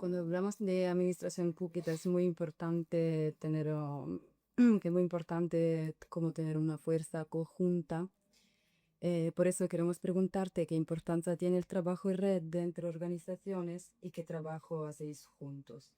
Cuando hablamos de administración pública es muy importante tener, que es muy importante como tener una fuerza conjunta. Por eso queremos preguntarte qué importancia tiene el trabajo en red entre organizaciones y qué trabajo hacéis juntos.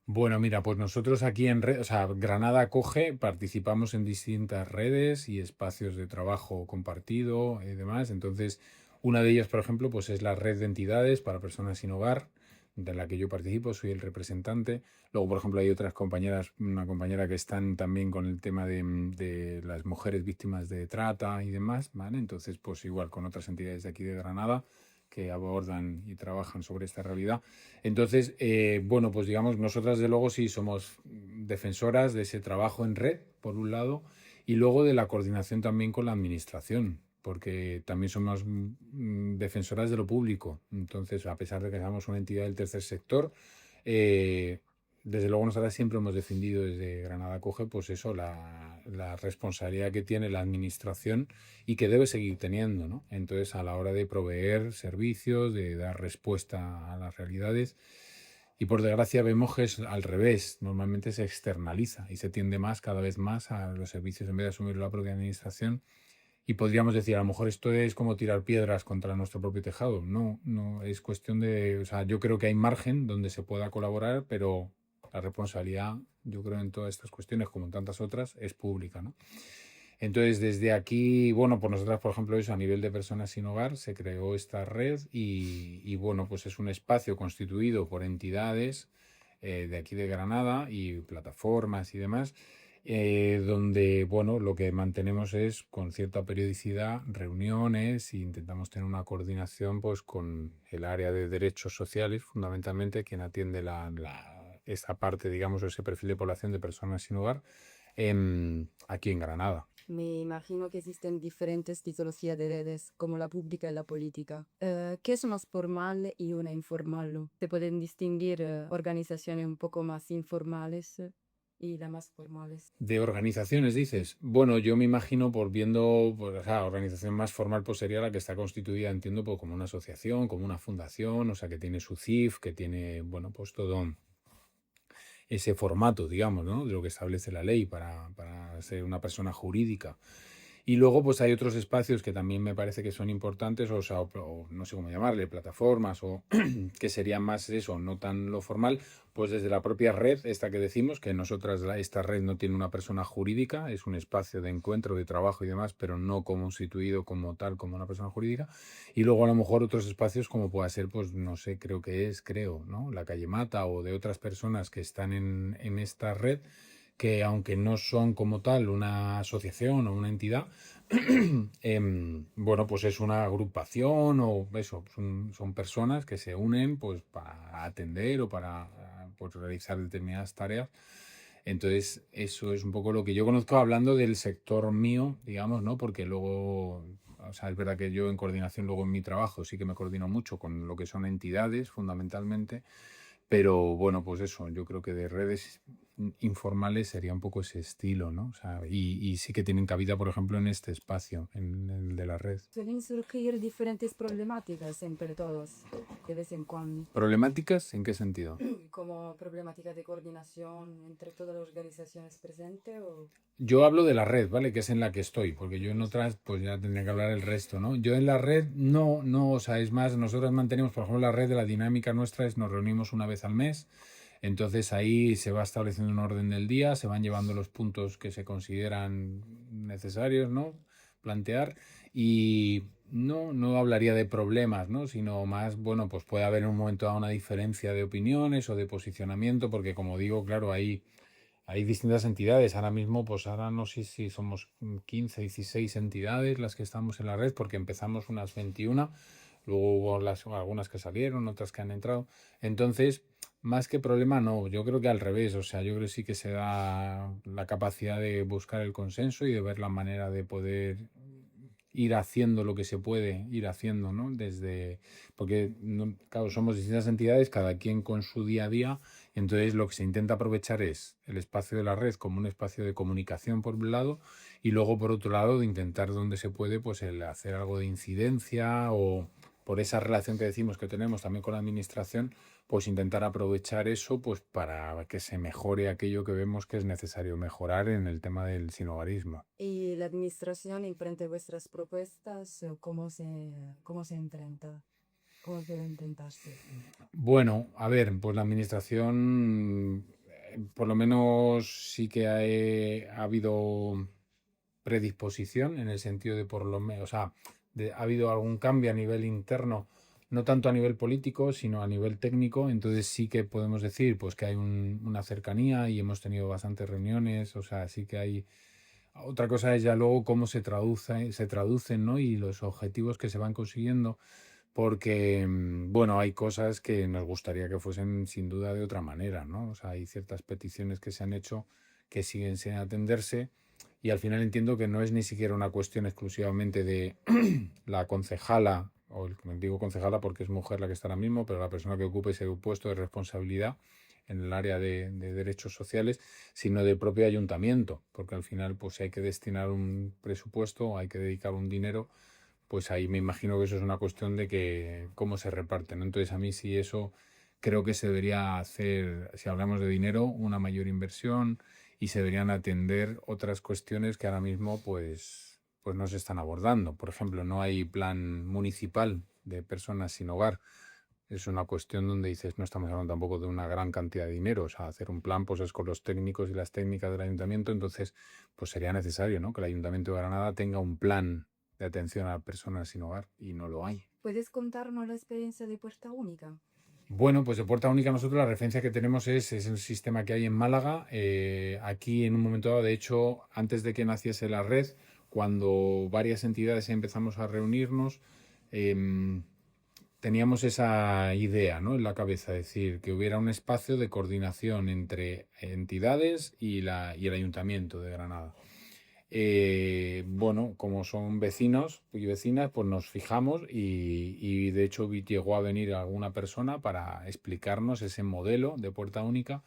Bueno, mira, pues nosotros aquí en o sea, Granada acoge, participamos en distintas redes y espacios de trabajo compartido y demás. Entonces, una de ellas, por ejemplo, pues es la red de entidades para personas sin hogar, de la que yo participo, soy el representante. Luego, por ejemplo, hay otras compañeras, una compañera que están también con el tema de las mujeres víctimas de trata y demás, ¿vale? Entonces, pues igual con otras entidades de aquí de Granada que abordan y trabajan sobre esta realidad. Entonces, bueno, pues digamos, nosotras de luego sí somos defensoras de ese trabajo en red, por un lado, y luego de la coordinación también con la administración, porque también somos defensoras de lo público. Entonces, a pesar de que seamos una entidad del tercer sector, eh, desde luego nosotras siempre hemos defendido desde Granada Coge, pues eso, la responsabilidad que tiene la administración y que debe seguir teniendo, ¿no? Entonces, a la hora de proveer servicios, de dar respuesta a las realidades, y por desgracia vemos que es al revés, normalmente se externaliza y se tiende más, cada vez más, a los servicios en vez de asumir la propia administración. Y podríamos decir, a lo mejor esto es como tirar piedras contra nuestro propio tejado. No, no, es cuestión de, o sea, yo creo que hay margen donde se pueda colaborar, pero la responsabilidad, yo creo en todas estas cuestiones, como en tantas otras, es pública, ¿no? Entonces, desde aquí, bueno, por nosotras, por ejemplo, eso a nivel de personas sin hogar, se creó esta red y bueno, pues es un espacio constituido por entidades de aquí de Granada y plataformas y demás, donde, bueno, lo que mantenemos es con cierta periodicidad reuniones e intentamos tener una coordinación pues con el área de derechos sociales, fundamentalmente, quien atiende esa parte, digamos, ese perfil de población de personas sin hogar aquí en Granada. Me imagino que existen diferentes tipologías de redes, como la pública y la política. ¿Qué es más formal y una informal? Se pueden distinguir organizaciones un poco más informales y las más formales. De organizaciones, dices. Bueno, yo me imagino por viendo, pues, la organización más formal pues sería la que está constituida, entiendo, pues, como una asociación, como una fundación, o sea, que tiene su CIF, que tiene, bueno, pues todo ese formato, digamos, ¿no? De lo que establece la ley para ser una persona jurídica. Y luego, pues hay otros espacios que también me parece que son importantes, o sea, o no sé cómo llamarle, plataformas, o que serían más eso, no tan lo formal, pues desde la propia red, esta que decimos, que nosotras, esta red no tiene una persona jurídica, es un espacio de encuentro, de trabajo y demás, pero no constituido como tal, como una persona jurídica. Y luego a lo mejor otros espacios como pueda ser, pues no sé, creo, ¿no? La Calle Mata o de otras personas que están en esta red que aunque no son como tal una asociación o una entidad, bueno, pues es una agrupación o eso, son personas que se unen pues para atender o para pues, realizar determinadas tareas. Entonces, eso es un poco lo que yo conozco hablando del sector mío, digamos, ¿no? Porque luego, o sea, es verdad que yo en coordinación luego en mi trabajo sí que me coordino mucho con lo que son entidades fundamentalmente, pero bueno, pues eso, yo creo que de redes informales sería un poco ese estilo, ¿no? O sea, y sí que tienen cabida, por ejemplo, en este espacio, en el de la red. Suelen surgir diferentes problemáticas entre todos, de vez en cuando, ¿Problemáticas? ¿En qué sentido? como problemática de coordinación entre todas las organizaciones presentes o... Yo hablo de la red, ¿vale? Que es en la que estoy, porque yo en otras, pues ya tendría que hablar el resto, ¿no? Yo en la red, no, o sea, es más, nosotros mantenemos, por ejemplo, la red de la dinámica nuestra es nos reunimos una vez al mes, entonces ahí se va estableciendo un orden del día, se van llevando los puntos que se consideran necesarios, ¿no? Plantear y no hablaría de problemas, ¿no? Sino más, bueno, pues puede haber en un momento dado una diferencia de opiniones o de posicionamiento, porque como digo, claro, hay distintas entidades. Ahora mismo, pues ahora no sé si somos 15, 16 entidades las que estamos en la red, porque empezamos unas 21, luego hubo algunas que salieron, otras que han entrado. Entonces, más que problema, no, yo creo que al revés, o sea, yo creo que sí que se da la capacidad de buscar el consenso y de ver la manera de poder ir haciendo lo que se puede ir haciendo, ¿no? Porque, claro, somos distintas entidades, cada quien con su día a día, entonces lo que se intenta aprovechar es el espacio de la red como un espacio de comunicación por un lado y luego por otro lado de intentar donde se puede pues el hacer algo de incidencia o por esa relación que decimos que tenemos también con la administración, pues intentar aprovechar eso pues para que se mejore aquello que vemos que es necesario mejorar en el tema del sinhogarismo. ¿Y la administración enfrente de vuestras propuestas, cómo se enfrenta? ¿Cómo se intentaste? Bueno, a ver, pues la administración, por lo menos sí que ha habido predisposición en el sentido de por lo menos, o sea, ha habido algún cambio a nivel interno, no tanto a nivel político, sino a nivel técnico. Entonces sí que podemos decir pues que hay una cercanía y hemos tenido bastantes reuniones, o sea, sí que hay. Otra cosa es ya luego cómo se traducen, ¿no? Y los objetivos que se van consiguiendo, porque, bueno, hay cosas que nos gustaría que fuesen sin duda de otra manera, ¿no? O sea, hay ciertas peticiones que se han hecho que siguen sin atenderse y al final entiendo que no es ni siquiera una cuestión exclusivamente de la concejala, digo concejala porque es mujer la que está ahora mismo, pero la persona que ocupe ese puesto de responsabilidad en el área de derechos sociales, sino del propio ayuntamiento, porque al final pues si hay que destinar un presupuesto, hay que dedicar un dinero, pues ahí me imagino que eso es una cuestión de que cómo se reparten, ¿no? Entonces a mí sí eso creo que se debería hacer, si hablamos de dinero, una mayor inversión y se deberían atender otras cuestiones que ahora mismo pues no se están abordando. Por ejemplo, no hay plan municipal de personas sin hogar. Es una cuestión donde dices, no estamos hablando tampoco de una gran cantidad de dinero, o sea, hacer un plan pues es con los técnicos y las técnicas del ayuntamiento, entonces pues sería necesario, ¿no? Que el Ayuntamiento de Granada tenga un plan de atención a personas sin hogar y no lo hay. ¿Puedes contarnos la experiencia de Puerta Única? Bueno, pues de Puerta Única nosotros la referencia que tenemos es el sistema que hay en Málaga. Aquí en un momento dado, de hecho, antes de que naciese la red, cuando varias entidades empezamos a reunirnos, em, teníamos esa idea, ¿no? En la cabeza, es decir, que hubiera un espacio de coordinación entre entidades y el Ayuntamiento de Granada. Bueno, como son vecinos y vecinas, pues nos fijamos y de hecho llegó a venir alguna persona para explicarnos ese modelo de puerta única,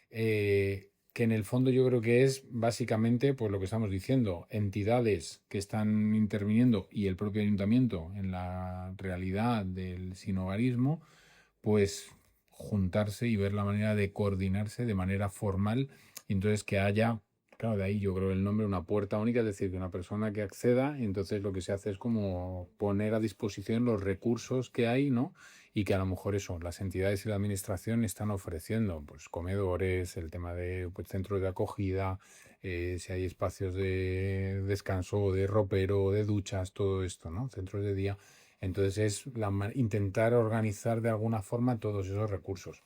que en el fondo yo creo que es básicamente pues lo que estamos diciendo, entidades que están interviniendo y el propio ayuntamiento en la realidad del sinhogarismo, pues juntarse y ver la manera de coordinarse de manera formal y entonces que haya, claro, de ahí yo creo el nombre, una puerta única, es decir, que una persona que acceda y entonces lo que se hace es como poner a disposición los recursos que hay, ¿no? Y que a lo mejor eso, las entidades y la administración están ofreciendo, pues comedores, el tema de pues, centros de acogida, si hay espacios de descanso, de ropero, de duchas, todo esto, ¿no? Centros de día. Entonces es intentar organizar de alguna forma todos esos recursos.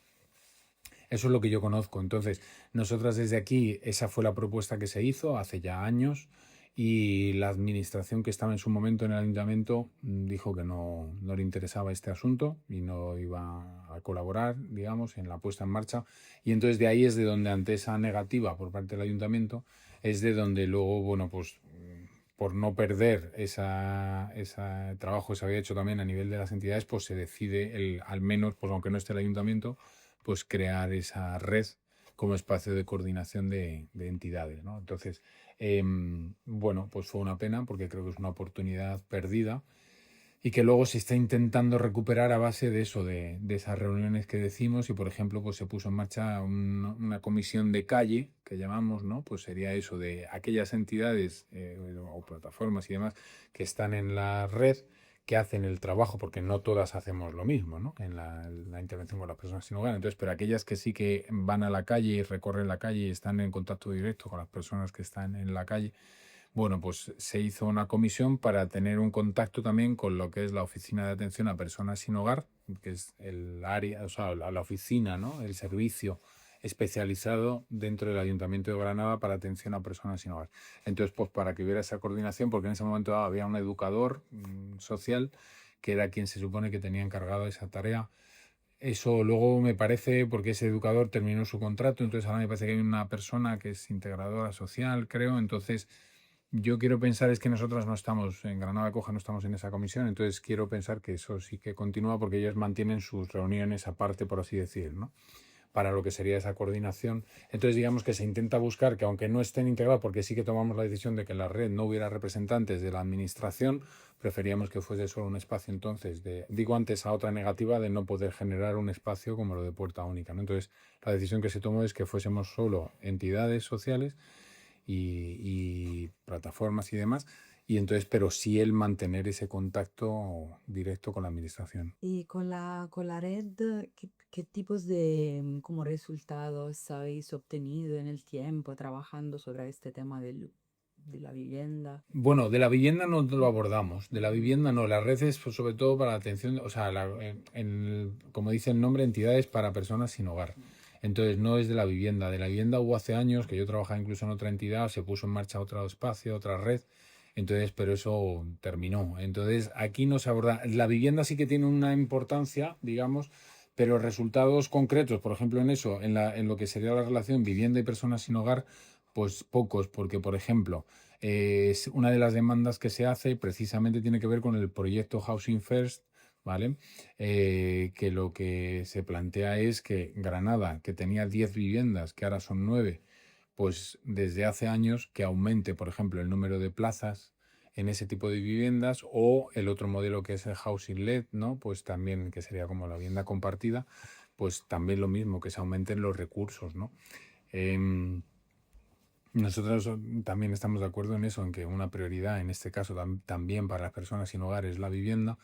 Eso es lo que yo conozco. Entonces, nosotras desde aquí, esa fue la propuesta que se hizo hace ya años y la administración que estaba en su momento en el ayuntamiento dijo que no le interesaba este asunto y no iba a colaborar, digamos, en la puesta en marcha. Y entonces de ahí es de donde ante esa negativa por parte del ayuntamiento es de donde luego, bueno, pues por no perder ese trabajo que se había hecho también a nivel de las entidades, pues se decide, al menos, pues aunque no esté el ayuntamiento, pues crear esa red como espacio de coordinación de entidades, ¿no? Entonces, bueno, pues fue una pena porque creo que es una oportunidad perdida y que luego se está intentando recuperar a base de eso, de esas reuniones que decimos y, por ejemplo, pues se puso en marcha una comisión de calle, que llamamos, ¿no? Pues sería eso de aquellas entidades o plataformas y demás que están en la red, que hacen el trabajo, porque no todas hacemos lo mismo, ¿no? En la intervención con las personas sin hogar. Entonces, pero aquellas que sí que van a la calle y recorren la calle y están en contacto directo con las personas que están en la calle, bueno, pues se hizo una comisión para tener un contacto también con lo que es la Oficina de Atención a Personas sin Hogar, que es el área, o sea, la oficina, ¿no? El servicio especializado dentro del Ayuntamiento de Granada para atención a personas sin hogar. Entonces, pues para que hubiera esa coordinación, porque en ese momento había un educador social que era quien se supone que tenía encargado esa tarea. Eso luego me parece, porque ese educador terminó su contrato, entonces ahora me parece que hay una persona que es integradora social, creo, entonces yo quiero pensar es que nosotros no estamos, en Granada Coja no estamos en esa comisión, entonces quiero pensar que eso sí que continúa porque ellos mantienen sus reuniones aparte, por así decir, ¿no? para lo que sería esa coordinación. Entonces, digamos que se intenta buscar que, aunque no estén integrados, porque sí que tomamos la decisión de que en la red no hubiera representantes de la administración, preferíamos que fuese solo un espacio. Entonces, digo antes a otra negativa de no poder generar un espacio como lo de Puerta Única, ¿no? Entonces, la decisión que se tomó es que fuésemos solo entidades sociales y plataformas y demás, y entonces, pero sí el mantener ese contacto directo con la administración. Y con la red, ¿qué tipos de como resultados habéis obtenido en el tiempo trabajando sobre este tema de la vivienda? Bueno, de la vivienda no lo abordamos, de la vivienda no, la red es pues, sobre todo para la atención, o sea, como dice el nombre, entidades para personas sin hogar. Entonces no es de la vivienda hubo hace años, que yo trabajaba incluso en otra entidad, se puso en marcha otro espacio, otra red, entonces, pero eso terminó. Entonces aquí no se aborda, la vivienda sí que tiene una importancia, digamos, pero resultados concretos, por ejemplo, en eso, en lo que sería la relación vivienda y personas sin hogar, pues pocos, porque por ejemplo, es una de las demandas que se hace precisamente tiene que ver con el proyecto Housing First, ¿vale? Que lo que se plantea es que Granada, que tenía 10 viviendas, que ahora son 9, pues desde hace años que aumente, por ejemplo, el número de plazas en ese tipo de viviendas, o el otro modelo que es el Housing LED, ¿no? Pues también, que sería como la vivienda compartida, pues también lo mismo, que se aumenten los recursos, ¿no? Em, Nosotros también estamos de acuerdo en eso, en que una prioridad, en este caso también para las personas sin hogar, es la vivienda.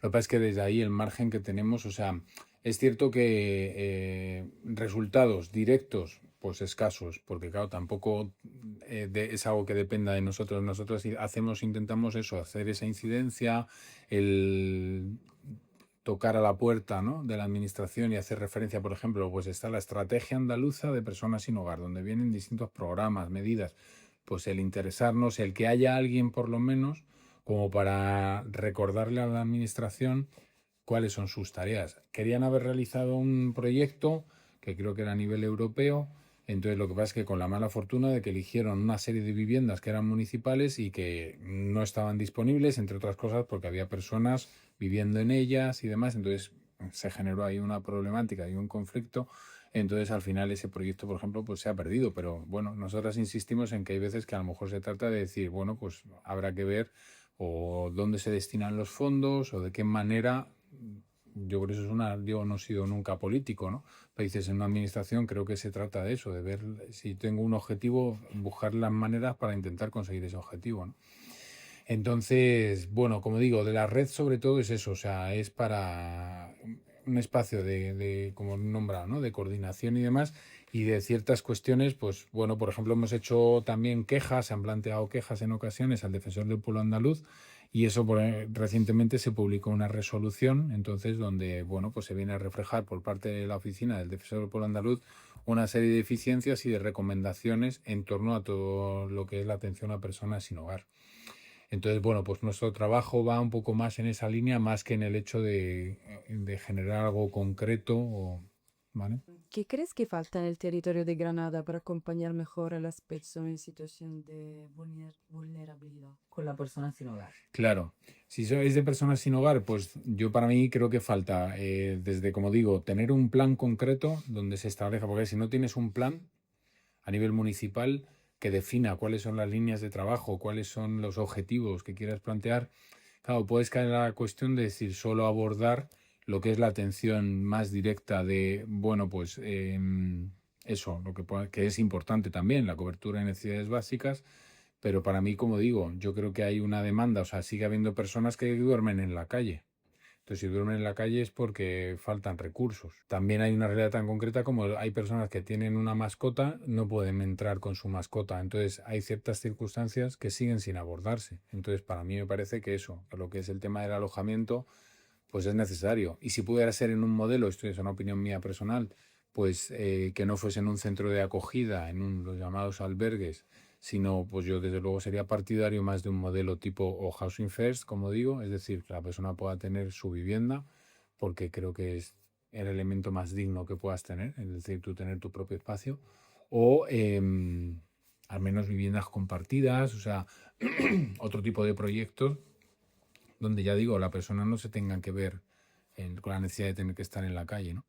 Lo que pasa es que desde ahí el margen que tenemos, o sea, es cierto que resultados directos, pues escasos, porque claro, tampoco es algo que dependa de nosotros. Nosotros intentamos eso, hacer esa incidencia, el tocar a la puerta, ¿no?, de la administración y hacer referencia, por ejemplo, pues está la estrategia andaluza de personas sin hogar, donde vienen distintos programas, medidas, pues el interesarnos, el que haya alguien por lo menos como para recordarle a la administración cuáles son sus tareas. Querían haber realizado un proyecto que creo que era a nivel europeo. Entonces lo que pasa es que con la mala fortuna de que eligieron una serie de viviendas que eran municipales y que no estaban disponibles, entre otras cosas porque había personas viviendo en ellas y demás, entonces se generó ahí una problemática y un conflicto. Entonces al final ese proyecto, por ejemplo, pues se ha perdido, pero bueno, nosotras insistimos en que hay veces que a lo mejor se trata de decir, bueno, pues habrá que ver o dónde se destinan los fondos o de qué manera. Yo por eso yo no he sido nunca político, ¿no? Dices, en una administración creo que se trata de eso, de ver si tengo un objetivo, buscar las maneras para intentar conseguir ese objetivo, ¿no? Entonces, bueno, como digo, de la red sobre todo es eso, o sea, es para un espacio como nombrado, ¿no?, de coordinación y demás, y de ciertas cuestiones, pues bueno, por ejemplo, hemos hecho también quejas, se han planteado quejas en ocasiones al Defensor del Pueblo Andaluz, y eso recientemente se publicó una resolución, entonces, donde, bueno, pues se viene a reflejar por parte de la oficina del Defensor del Pueblo Andaluz una serie de deficiencias y de recomendaciones en torno a todo lo que es la atención a personas sin hogar. Entonces, bueno, pues nuestro trabajo va un poco más en esa línea, más que en el hecho de generar algo concreto, ¿vale? ¿Qué crees que falta en el territorio de Granada para acompañar mejor a las personas en situación de vulnerabilidad? Con la persona sin hogar. Claro, si sois de personas sin hogar, pues yo para mí creo que falta, desde, como digo, tener un plan concreto donde se establezca, porque si no tienes un plan a nivel municipal que defina cuáles son las líneas de trabajo, cuáles son los objetivos que quieras plantear, claro, puedes caer en la cuestión de decir solo abordar lo que es la atención más directa de, bueno, pues eso, que es importante también, la cobertura de necesidades básicas, pero para mí, como digo, yo creo que hay una demanda, o sea, sigue habiendo personas que duermen en la calle. Entonces, si duermen en la calle es porque faltan recursos. También hay una realidad tan concreta como hay personas que tienen una mascota, no pueden entrar con su mascota. Entonces, hay ciertas circunstancias que siguen sin abordarse. Entonces, para mí me parece que eso, que lo que es el tema del alojamiento, pues es necesario. Y si pudiera ser en un modelo, esto es una opinión mía personal, pues que no fuese en un centro de acogida, los llamados albergues, sino pues yo desde luego sería partidario más de un modelo tipo o Housing First, como digo, es decir, que la persona pueda tener su vivienda, porque creo que es el elemento más digno que puedas tener, es decir, tú tener tu propio espacio, o al menos viviendas compartidas, o sea, otro tipo de proyectos donde ya digo, la persona no se tenga que ver con la necesidad de tener que estar en la calle, ¿no?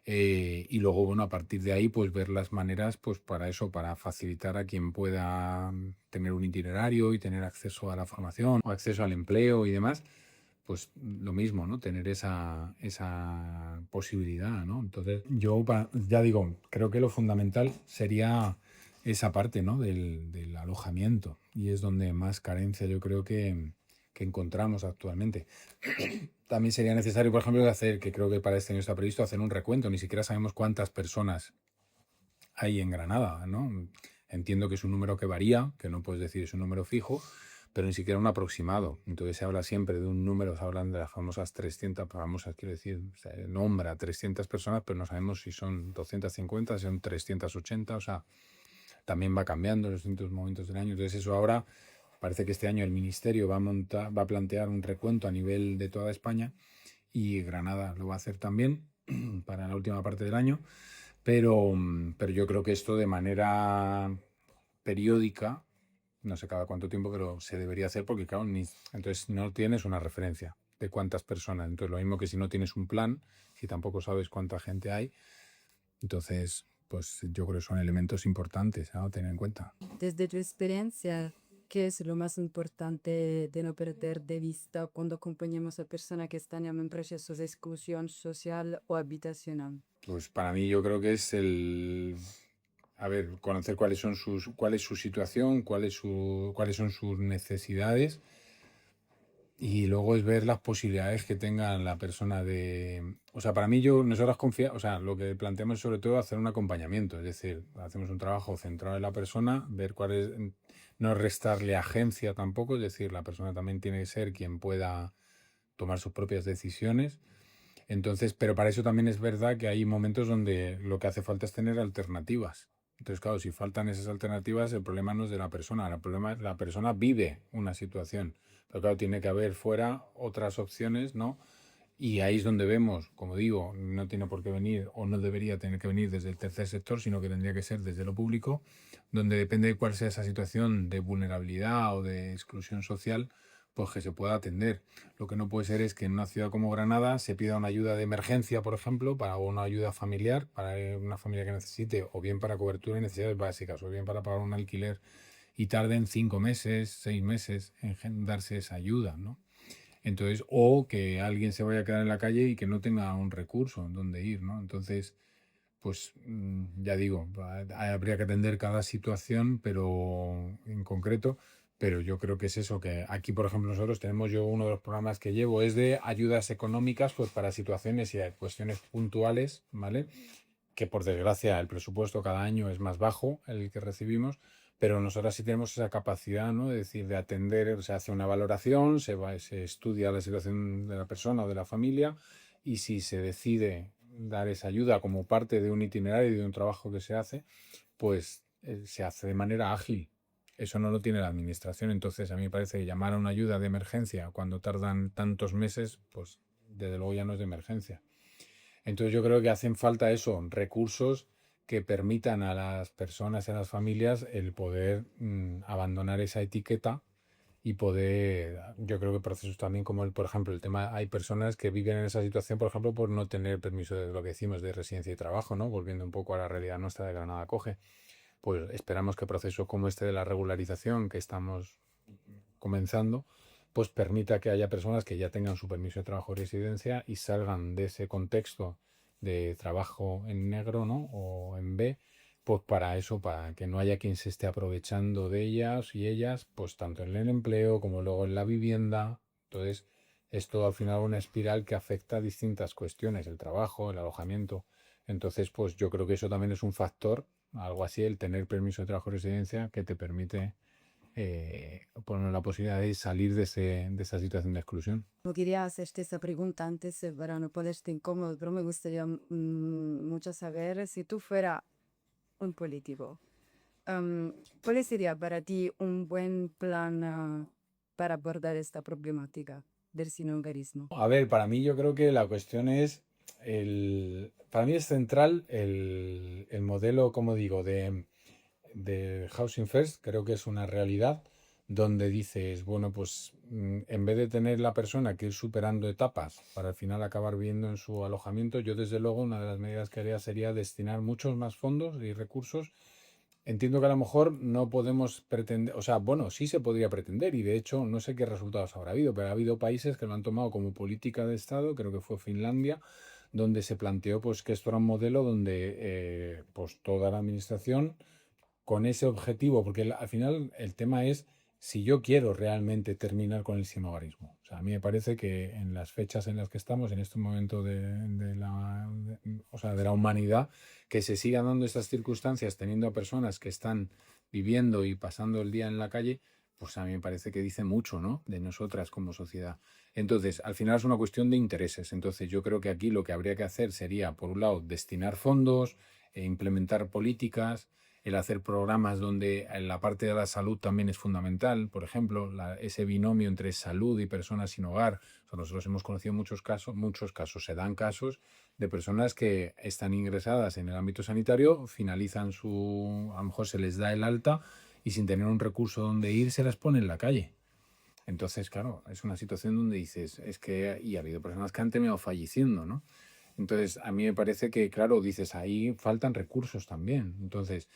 Y luego, bueno, a partir de ahí, pues ver las maneras, pues para eso, para facilitar a quien pueda tener un itinerario y tener acceso a la formación o acceso al empleo y demás, pues lo mismo, ¿no? Tener esa posibilidad, ¿no? Entonces, yo ya digo, creo que lo fundamental sería esa parte, ¿no? Del alojamiento, y es donde más carencia yo creo que encontramos actualmente. También sería necesario, por ejemplo, que creo que para este año está previsto, hacer un recuento. Ni siquiera sabemos cuántas personas hay en Granada, ¿no? Entiendo que es un número que varía, que no puedes decir es un número fijo, pero ni siquiera un aproximado. Entonces se habla siempre de un número, se hablan de las famosas 300, famosas quiero decir, se nombra 300 personas, pero no sabemos si son 250, si son 380, o sea, también va cambiando en los distintos momentos del año. Entonces eso ahora, parece que este año el Ministerio va a plantear un recuento a nivel de toda España, y Granada lo va a hacer también para la última parte del año, pero yo creo que esto de manera periódica, no sé cada cuánto tiempo, pero se debería hacer porque, claro, entonces no tienes una referencia de cuántas personas. Entonces, lo mismo que si no tienes un plan, si tampoco sabes cuánta gente hay, entonces, pues yo creo que son elementos importantes, ¿no? A tener en cuenta. Desde tu experiencia, ¿qué es lo más importante de no perder de vista cuando acompañamos a personas que están en un proceso de exclusión social o habitacional? Pues para mí yo creo que es a ver, conocer cuál es su situación, cuáles son sus necesidades, y luego es ver las posibilidades que tenga la persona o sea, para mí nosotros o sea, lo que planteamos es sobre todo hacer un acompañamiento, es decir, hacemos un trabajo centrado en la persona, ver no restarle agencia tampoco, es decir, la persona también tiene que ser quien pueda tomar sus propias decisiones. Entonces, pero para eso también es verdad que hay momentos donde lo que hace falta es tener alternativas. Entonces, claro, si faltan esas alternativas, el problema no es de la persona, el problema es la persona vive una situación. Pero claro, tiene que haber fuera otras opciones, ¿no? Y ahí es donde vemos, como digo, no tiene por qué venir o no debería tener que venir desde el tercer sector, sino que tendría que ser desde lo público, donde depende de cuál sea esa situación de vulnerabilidad o de exclusión social, pues que se pueda atender. Lo que no puede ser es que en una ciudad como Granada se pida una ayuda de emergencia, por ejemplo, para una ayuda familiar, para una familia que necesite, o bien para cobertura y necesidades básicas, o bien para pagar un alquiler, y tarden 5 meses, 6 meses en darse esa ayuda, ¿no? Entonces, o que alguien se vaya a quedar en la calle y que no tenga un recurso en donde ir, ¿no? Entonces, pues ya digo, habría que atender cada situación, pero en concreto, pero yo creo que es eso, que aquí, por ejemplo, yo uno de los programas que llevo es de ayudas económicas, pues para situaciones y cuestiones puntuales, ¿vale? Que por desgracia el presupuesto cada año es más bajo el que recibimos, pero nosotros sí tenemos esa capacidad, ¿no? De decir, de atender, se hace una valoración, se estudia la situación de la persona o de la familia, y si se decide dar esa ayuda como parte de un itinerario y de un trabajo que se hace, pues se hace de manera ágil. Eso no lo tiene la administración. Entonces, a mí me parece que llamar a una ayuda de emergencia cuando tardan tantos meses, pues desde luego ya no es de emergencia. Entonces yo creo que hacen falta eso, recursos que permitan a las personas y a las familias el poder abandonar esa etiqueta y poder, yo creo que procesos también como por ejemplo, el tema, hay personas que viven en esa situación, por ejemplo, por no tener permiso de lo que decimos de residencia y trabajo, ¿no? Volviendo un poco a la realidad nuestra de Granada Acoge. Pues esperamos que procesos como este de la regularización que estamos comenzando, pues permita que haya personas que ya tengan su permiso de trabajo y residencia y salgan de ese contexto de trabajo en negro, ¿no? O en B, pues para eso, para que no haya quien se esté aprovechando de ellas y ellas, pues tanto en el empleo como luego en la vivienda. Entonces, es todo al final una espiral que afecta a distintas cuestiones, el trabajo, el alojamiento. Entonces, pues yo creo que eso también es un factor, algo así, el tener permiso de trabajo y residencia que te permite poner la posibilidad de salir de esa situación de exclusión. No quería hacerte esa pregunta antes para no ponerte incómodo, pero me gustaría mucho saber si tú fuera un político. ¿Cuál sería para ti un buen plan para abordar esta problemática del sinhogarismo? A ver, para mí yo creo que la cuestión es, para mí es central el modelo, como digo, de Housing First, creo que es una realidad, donde dices, bueno, pues en vez de tener la persona que ir superando etapas para al final acabar viviendo en su alojamiento, yo desde luego una de las medidas que haría sería destinar muchos más fondos y recursos. Entiendo que a lo mejor no podemos pretender, o sea, bueno, sí se podría pretender y de hecho no sé qué resultados habrá habido, pero ha habido países que lo han tomado como política de Estado, creo que fue Finlandia, donde se planteó pues que esto era un modelo donde pues toda la administración con ese objetivo, porque al final el tema es si yo quiero realmente terminar con el sinhogarismo. O sea, a mí me parece que en las fechas en las que estamos, en este momento o sea, de la humanidad, que se sigan dando estas circunstancias teniendo a personas que están viviendo y pasando el día en la calle, pues a mí me parece que dice mucho, ¿no? De nosotras como sociedad. Entonces, al final es una cuestión de intereses. Entonces, yo creo que aquí lo que habría que hacer sería, por un lado, destinar fondos, implementar políticas, el hacer programas donde la parte de la salud también es fundamental, por ejemplo, ese binomio entre salud y personas sin hogar. O sea, nosotros hemos conocido muchos casos, se dan casos de personas que están ingresadas en el ámbito sanitario, finalizan a lo mejor se les da el alta y sin tener un recurso donde ir se las pone en la calle. Entonces, claro, es una situación donde dices, es que, y ha habido personas que han terminado falleciendo, ¿no? Entonces, a mí me parece que, claro, dices, ahí faltan recursos también. Entonces,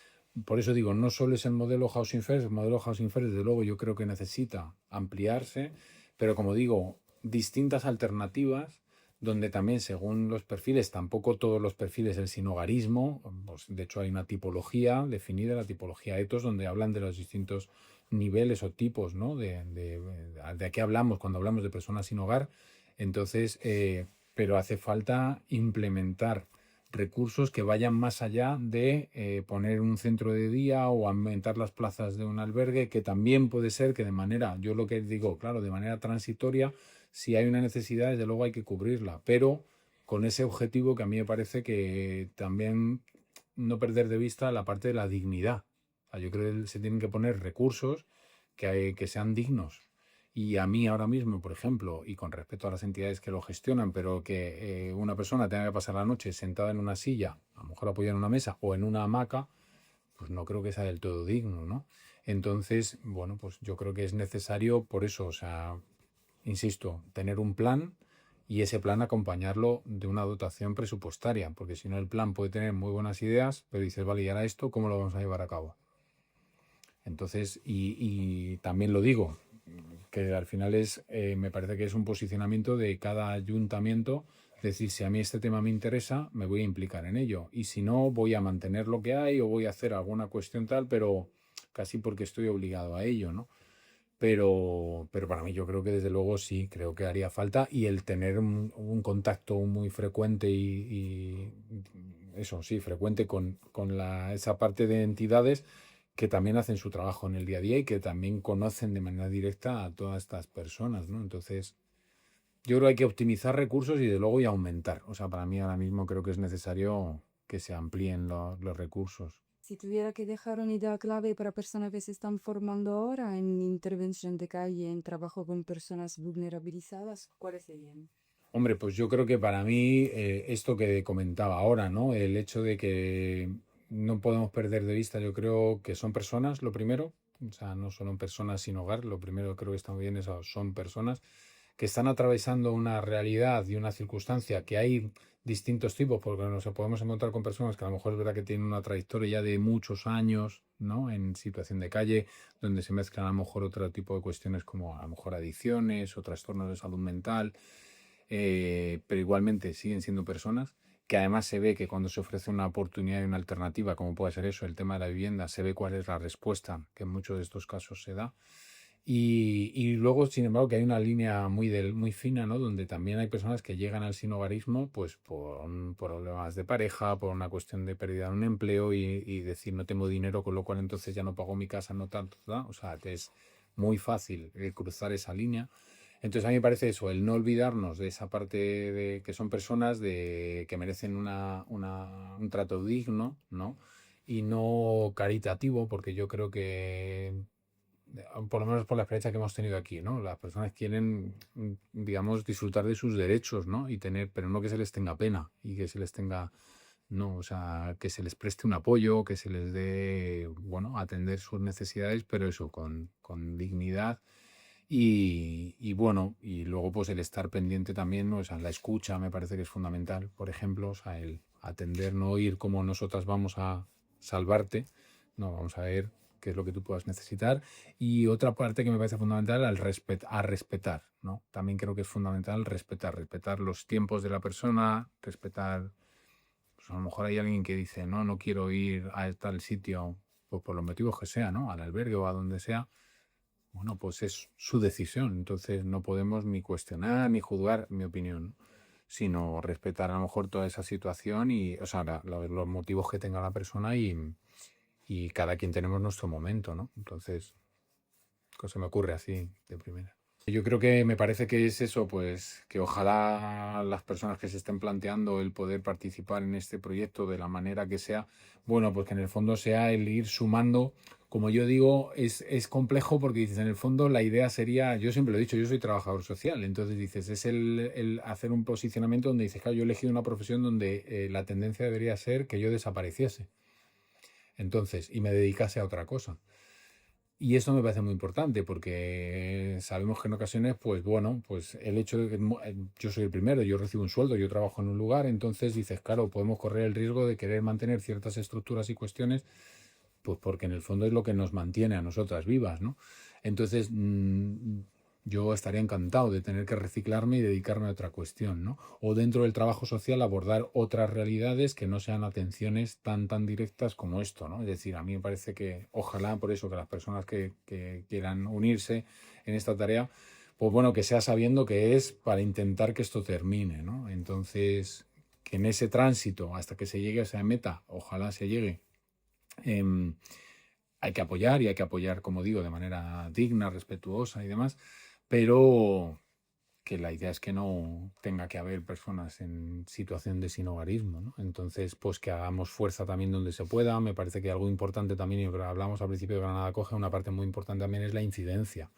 por eso digo, no solo es el modelo Housing First, el modelo Housing First, desde luego, yo creo que necesita ampliarse, pero como digo, distintas alternativas donde también según los perfiles, tampoco todos los perfiles del sinhogarismo, pues, de hecho hay una tipología definida, la tipología ethos, donde hablan de los distintos niveles o tipos, ¿no? De qué hablamos cuando hablamos de personas sin hogar. Entonces, pero hace falta implementar recursos que vayan más allá de poner un centro de día o aumentar las plazas de un albergue, que también puede ser que de manera, yo lo que digo, claro, de manera transitoria, si hay una necesidad, desde luego hay que cubrirla, pero con ese objetivo que a mí me parece que también no perder de vista la parte de la dignidad. O sea, yo creo que se tienen que poner recursos que sean dignos. Y a mí ahora mismo, por ejemplo, y con respecto a las entidades que lo gestionan, pero que una persona tenga que pasar la noche sentada en una silla, a lo mejor apoyada en una mesa o en una hamaca, pues no creo que sea del todo digno, ¿no? Entonces, bueno, pues yo creo que es necesario por eso, o sea, insisto, tener un plan y ese plan acompañarlo de una dotación presupuestaria, porque si no el plan puede tener muy buenas ideas, pero dices, vale, y ahora esto, ¿cómo lo vamos a llevar a cabo? Entonces, y también lo digo, que al final me parece que es un posicionamiento de cada ayuntamiento, decir, si a mí este tema me interesa, me voy a implicar en ello, y si no, voy a mantener lo que hay o voy a hacer alguna cuestión tal, pero casi porque estoy obligado a ello, ¿no? Pero para mí yo creo que desde luego sí, creo que haría falta y el tener un contacto muy frecuente y eso sí, frecuente con esa parte de entidades que también hacen su trabajo en el día a día y que también conocen de manera directa a todas estas personas, ¿no? Entonces, yo creo que hay que optimizar recursos y de luego y aumentar. O sea, para mí ahora mismo creo que es necesario que se amplíen los recursos. Si tuviera que dejar una idea clave para personas que se están formando ahora en intervención de calle, en trabajo con personas vulnerabilizadas, ¿cuáles serían? Hombre, pues yo creo que para mí esto que comentaba ahora, ¿no? El hecho de que no podemos perder de vista, yo creo que son personas, lo primero, o sea, no son personas sin hogar, lo primero que creo que está muy bien es son personas que están atravesando una realidad y una circunstancia que hay distintos tipos, porque nos podemos encontrar con personas que a lo mejor es verdad que tienen una trayectoria ya de muchos años, ¿no? En situación de calle, donde se mezclan a lo mejor otro tipo de cuestiones como a lo mejor adicciones o trastornos de salud mental, pero igualmente siguen siendo personas que además se ve que cuando se ofrece una oportunidad y una alternativa, como puede ser eso, el tema de la vivienda, se ve cuál es la respuesta que en muchos de estos casos se da. Y luego, sin embargo, que hay una línea muy fina, ¿no? Donde también hay personas que llegan al sinhogarismo pues por problemas de pareja, por una cuestión de pérdida de un empleo y decir no tengo dinero, con lo cual entonces ya no pago mi casa, no tanto, ¿no? O sea, que es muy fácil cruzar esa línea. Entonces a mí me parece eso, el no olvidarnos de esa parte de que son personas que merecen un trato digno, ¿no? Y no caritativo, porque yo creo que por lo menos por la experiencia que hemos tenido aquí, ¿no? Las personas quieren, digamos, disfrutar de sus derechos, ¿no? Y tener, pero no que se les tenga pena y que se les tenga ¿no? O sea, que se les preste un apoyo, que se les dé, bueno, atender sus necesidades, pero eso, con dignidad y bueno, y luego pues el estar pendiente también, ¿no? O sea, la escucha me parece que es fundamental, por ejemplo, o sea, el atender, no oír cómo nosotras vamos a salvarte, no, vamos a ver qué es lo que tú puedas necesitar. Y otra parte que me parece fundamental, a respetar, ¿no? También creo que es fundamental respetar los tiempos de la persona, respetar, pues a lo mejor hay alguien que dice, no, no quiero ir a tal sitio, pues por los motivos que sea, ¿no? Al albergue o a donde sea. Bueno, pues es su decisión, entonces no podemos ni cuestionar ni juzgar mi opinión, ¿no? Sino respetar a lo mejor toda esa situación y, o sea, los motivos que tenga la persona y cada quien tenemos nuestro momento, ¿no? Entonces, que se me ocurre así de primera. Yo creo que me parece que es eso, pues que ojalá las personas que se estén planteando el poder participar en este proyecto de la manera que sea, bueno, pues que en el fondo sea el ir sumando, como yo digo, es complejo porque dices, en el fondo la idea sería, yo siempre lo he dicho, yo soy trabajador social, entonces dices, es el hacer un posicionamiento donde dices, claro, yo he elegido una profesión donde la tendencia debería ser que yo desapareciese, entonces, y me dedicase a otra cosa. Y esto me parece muy importante porque sabemos que en ocasiones, pues bueno, pues el hecho de que yo soy el primero, yo recibo un sueldo, yo trabajo en un lugar, entonces dices, claro, podemos correr el riesgo de querer mantener ciertas estructuras y cuestiones, pues porque en el fondo es lo que nos mantiene a nosotras vivas, ¿no? Entonces, yo estaría encantado de tener que reciclarme y dedicarme a otra cuestión, ¿no? O dentro del trabajo social abordar otras realidades que no sean atenciones tan directas como esto, ¿no? Es decir, a mí me parece que ojalá por eso que las personas que quieran unirse en esta tarea, pues bueno, que sea sabiendo que es para intentar que esto termine, ¿no? Entonces, que en ese tránsito hasta que se llegue a esa meta, ojalá se llegue, hay que apoyar y hay que apoyar, como digo, de manera digna, respetuosa y demás, pero que la idea es que no tenga que haber personas en situación de sinhogarismo, ¿no? Entonces, pues que hagamos fuerza también donde se pueda. Me parece que algo importante también, y lo que hablamos al principio de Granada Coge, una parte muy importante también es la incidencia.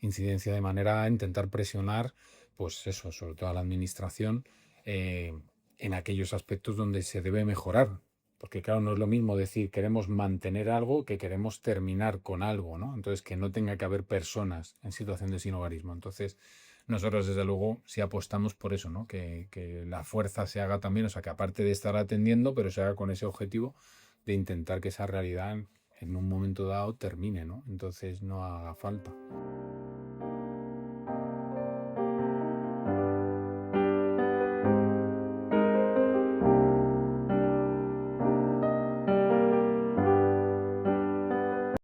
Incidencia de manera a intentar presionar, pues eso, sobre todo a la administración, en aquellos aspectos donde se debe mejorar. Porque claro, no es lo mismo decir queremos mantener algo que queremos terminar con algo, ¿no? Entonces, que no tenga que haber personas en situación de sinhogarismo. Entonces, nosotros, desde luego, sí apostamos por eso, ¿no? Que la fuerza se haga también, o sea, que aparte de estar atendiendo, pero se haga con ese objetivo de intentar que esa realidad en un momento dado termine, ¿no? Entonces no haga falta.